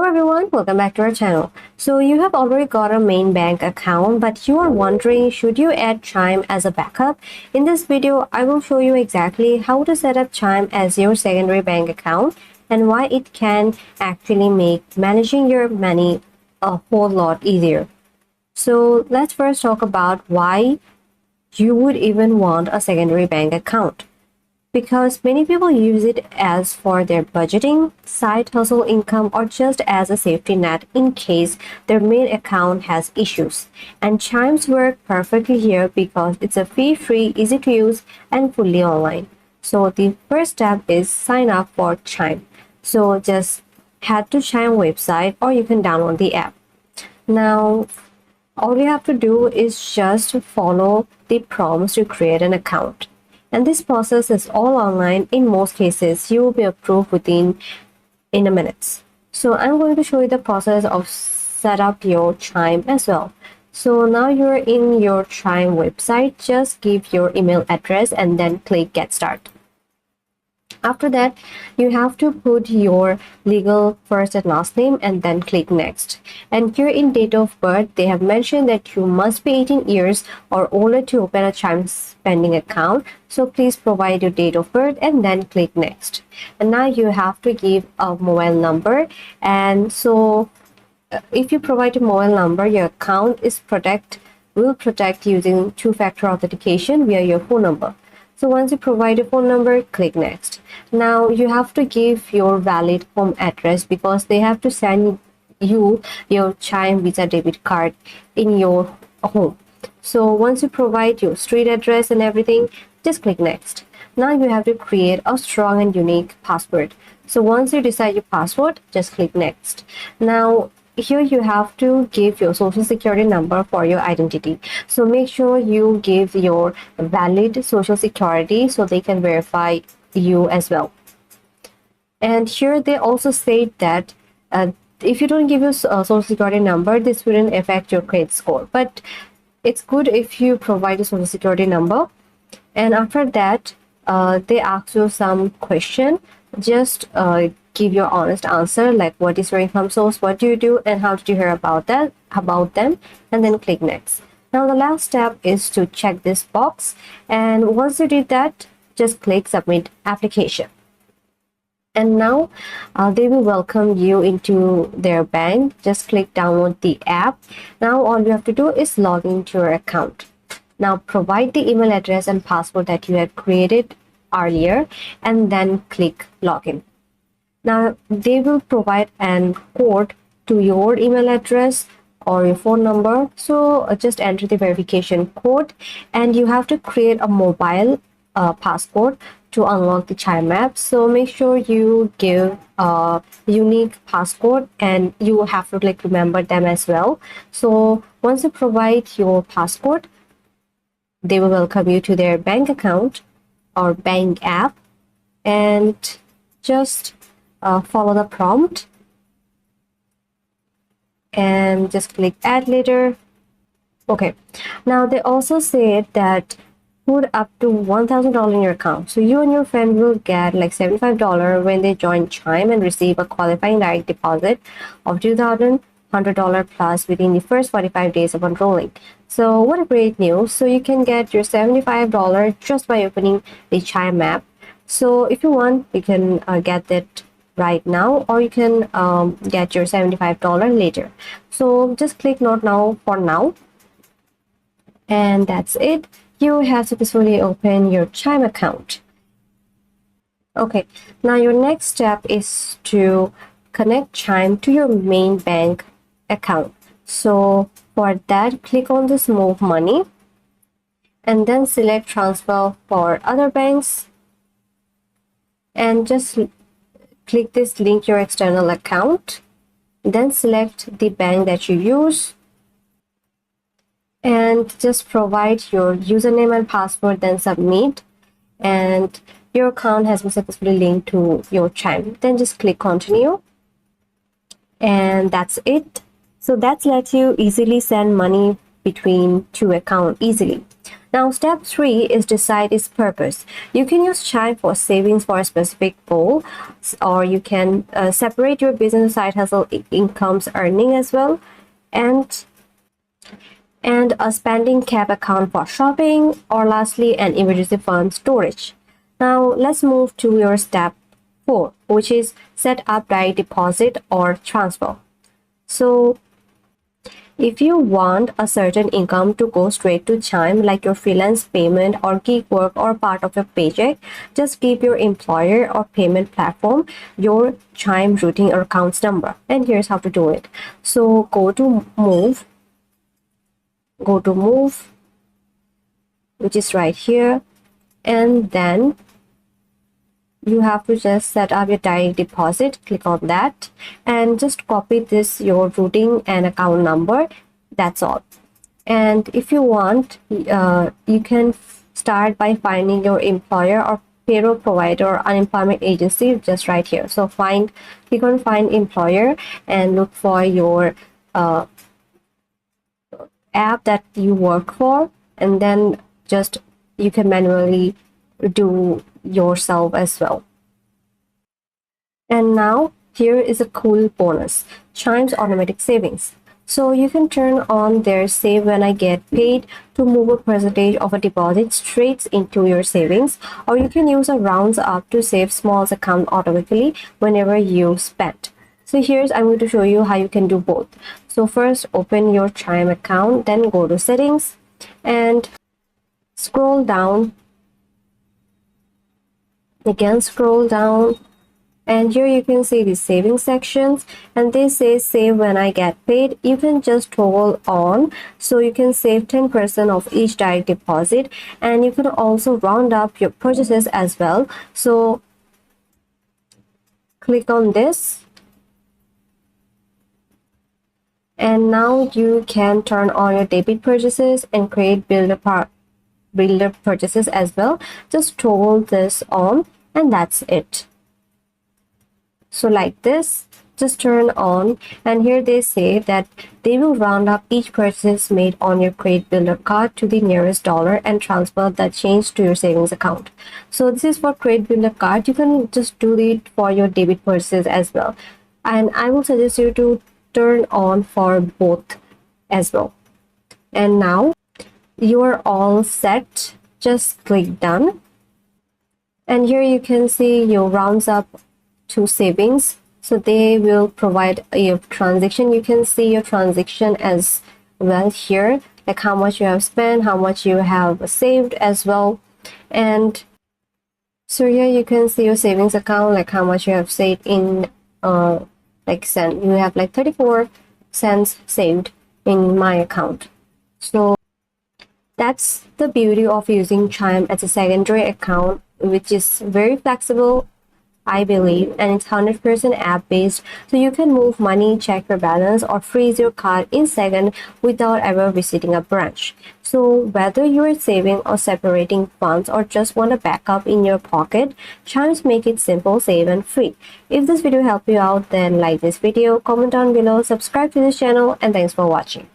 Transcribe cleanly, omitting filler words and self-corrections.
everyone, welcome back to our channel. So you have already got a main bank account, but you are wondering, should you add Chime as a backup? In this video, I will show you exactly how to set up Chime as your secondary bank account and why it can actually make managing your money a whole lot easier. So let's first talk about why you would even want a secondary bank account. Because many people use it as for their budgeting, side hustle income, or just as a safety net in case their main account has issues. And Chimes work perfectly here because it's a fee-free, easy to use, and fully online. So the first step is sign up for Chime. So just head to Chime website or you can download the app. Now, all you have to do is just follow the prompts to create an account. And this process is all online. In most cases, you will be approved in a minute. So I'm going to show you the process of set up your Chime as well. So now you're in your Chime website, just give your email address and then click Get Started. After that, you have to put your legal first and last name and then click next. And here in date of birth, they have mentioned that you must be 18 years or older to open a Chime spending account. So please provide your date of birth and then click next. And now you have to give a mobile number. And so if you provide a mobile number, your account will protect using two-factor authentication via your phone number. So once you provide a phone number, click next. Now you have to give your valid home address because they have to send you your Chime Visa debit card in your home. So once you provide your street address and everything, just click next. Now you have to create a strong and unique password. So once you decide your password, just click next. Now here you have to give your social security number for your identity. So make sure you give your valid social security so they can verify you as well. And here they also state that if you don't give your social security number, this wouldn't affect your credit score. But it's good if you provide a social security number. And after that, they ask you some question. Just give your honest answer, like what is your income source, what do you do, and how did you hear about them, and then click next. Now the last step is to check this box, and once you did that, just click submit application. And now they will welcome you into their bank. Just click download the app. Now all you have to do is log into your account. Now provide the email address and password that you had created earlier and then click login. Now they will provide an code to your email address or your phone number. So just enter the verification code and you have to create a mobile passcode to unlock the Chime app. So make sure you give a unique passcode and you have to remember them as well. So once you provide your passcode, they will welcome you to their bank account or bank app and just follow the prompt and just click add later. Okay, now they also said that put up to $1,000 in your account. So you and your friend will get like $75 when they join Chime and receive a qualifying direct deposit of $2,100 plus within the first 45 days of enrolling. So what a great news. So you can get your $75 just by opening the Chime app. So if you want, you can get that right now, or you can get your $75 later. So just click not now for now. And that's it. You have successfully opened your Chime account. Okay, now your next step is to connect Chime to your main bank account. So for that, click on this Move Money and then select Transfer for other banks and just click this Link your external account. Then select the bank that you use and just provide your username and password, then submit, and your account has been successfully linked to your Chime. Then just click continue and that's it. So that's lets you easily send money between two accounts easily. Now, step 3 is decide its purpose. You can use Chime for savings for a specific goal, or you can separate your business side hustle incomes earning as well, and a spending cap account for shopping, or lastly, an emergency fund storage. Now, let's move to your step 4, which is set up direct deposit or transfer. So, if you want a certain income to go straight to Chime, like your freelance payment or gig work or part of your paycheck, just give your employer or payment platform your Chime routing or accounts number. And here's how to do it. So go to move, which is right here, and then you have to just set up your direct deposit. Click on that and just copy this your routing and account number. That's all. And if you want, you can start by finding your employer or payroll provider or unemployment agency just right here. So click on find employer and look for your app that you work for, and then just you can manually do yourself as well. And now here is a cool bonus, Chime's automatic savings. So you can turn on their save when I get paid to move a percentage of a deposit straight into your savings, or you can use a rounds up to save small account automatically whenever you spend. So I'm going to show you how you can do both. So first, open your Chime account, then go to settings and scroll down. Again, scroll down, and here you can see the saving sections, and they say save when I get paid. You can just toggle on, so you can save 10% of each direct deposit, and you can also round up your purchases as well. So click on this, and now you can turn on your debit purchases and create builder purchases as well. Just toggle this on, and that's it. So like this, just turn on, and here they say that they will round up each purchase made on your Create Builder card to the nearest dollar and transfer that change to your savings account. So this is for Create Builder card. You can just do it for your debit purchases as well, and I will suggest you to turn on for both as well. And now you are all set. Just click done, and here you can see your rounds up to savings. So they will provide a transaction. You can see your transaction as well here, like how much you have spent, how much you have saved as well. And so here you can see your savings account, like how much you have saved in like cent. You have like 34 cents saved in my account. So that's the beauty of using Chime as a secondary account, which is very flexible, I believe, and it's 100% app based, so you can move money, check your balance, or freeze your card in seconds without ever visiting a branch. So whether you're saving or separating funds or just want a backup in your pocket, Chimes make it simple, safe, and free. If this video helped you out, then like this video, comment down below, subscribe to this channel, and thanks for watching.